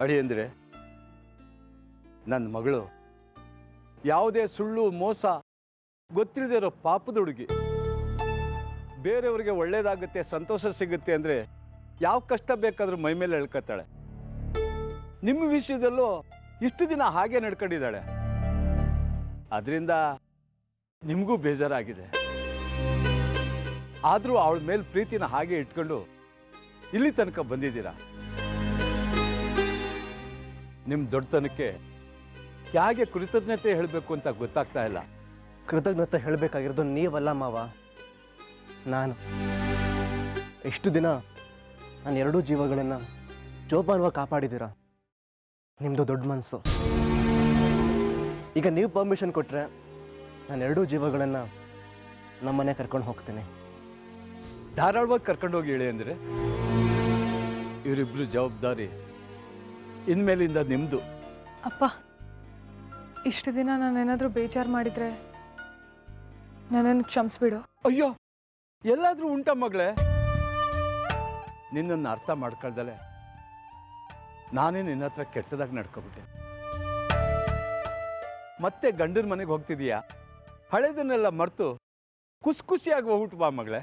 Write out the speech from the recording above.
ಅಡಿ ಅಂದರೆ ನನ್ನ ಮಗಳು ಯಾವುದೇ ಸುಳ್ಳು ಮೋಸ ಗೊತ್ತಿಲ್ಲದೆ ಇರೋ ಪಾಪದ ಹುಡುಗಿ. ಬೇರೆಯವರಿಗೆ ಒಳ್ಳೇದಾಗುತ್ತೆ, ಸಂತೋಷ ಸಿಗುತ್ತೆ ಅಂದರೆ ಯಾವ ಕಷ್ಟ ಬೇಕಾದರೂ ಮೈ ಮೇಲೆ ಎಳ್ಕೊತಾಳೆ. ನಿಮ್ಮ ವಿಷಯದಲ್ಲೂ ಇಷ್ಟು ದಿನ ಹಾಗೆ ನಡ್ಕೊಂಡಿದ್ದಾಳೆ. ಅದರಿಂದ ನಿಮಗೂ ಬೇಜಾರಾಗಿದೆ. ಆದರೂ ಅವಳ ಮೇಲೆ ಪ್ರೀತಿನ ಹಾಗೆ ಇಟ್ಕೊಂಡು ಇಲ್ಲಿ ತನಕ ಬಂದಿದ್ದೀರಾ. ನಿಮ್ಮ ದೊಡ್ಡತನಕ್ಕೆ ಹೇಗೆ ಕೃತಜ್ಞತೆ ಹೇಳಬೇಕು ಅಂತ ಗೊತ್ತಾಗ್ತಾ ಇಲ್ಲ. ಕೃತಜ್ಞತೆ ಹೇಳಬೇಕಾಗಿರೋದು ನೀವಲ್ಲ ಮಾವ, ನಾನು. ಎಷ್ಟು ದಿನ ನಾನು ಎರಡೂ ಜೀವಗಳನ್ನು ಜೋಪಾನವಾಗಿ ಕಾಪಾಡಿದ್ದೀರಾ. ನಿಮ್ಮದು ದೊಡ್ಡ ಮನಸ್ಸು. ಈಗ ನೀವು ಪರ್ಮಿಷನ್ ಕೊಟ್ಟರೆ ನಾನು ಎರಡೂ ಜೀವಗಳನ್ನು ನಮ್ಮನೆ ಕರ್ಕೊಂಡು ಹೋಗ್ತೀನಿ. ಧಾರಾಳವಾಗಿ ಕರ್ಕೊಂಡೋಗಿ ಹೇಳಿ ಅಂದರೆ ಇವರಿಬ್ಬರು ಜವಾಬ್ದಾರಿ ಇನ್ಮೇಲಿಂದ ನಿಮ್ಮದು. ಅಪ್ಪ, ಇಷ್ಟು ದಿನ ನಾನೇನಾದರೂ ಬೇಜಾರು ಮಾಡಿದರೆ ನನ್ನನ್ನು ಕ್ಷಮಿಸ್ಬಿಡು. ಅಯ್ಯೋ, ಎಲ್ಲಾದರೂ ಉಂಟ ಮಗಳೇ? ನಿನ್ನನ್ನು ಅರ್ಥ ಮಾಡ್ಕೊಳ್ದಲೆ ನಾನೇ ನಿನ್ನ ಹತ್ರ ಕೆಟ್ಟದಾಗಿ ನಡ್ಕೊಬಿಟ್ಟೆ. ಮತ್ತೆ ಗಂಡನ ಮನೆಗೆ ಹೋಗ್ತಿದೀಯಾ? ಹಳೆದನ್ನೆಲ್ಲ ಮರೆತು ಖುಷಿಯಾಗಿ ಹೋಗ್ಬಿಟ್ಟು ಬಾ ಮಗಳೇ.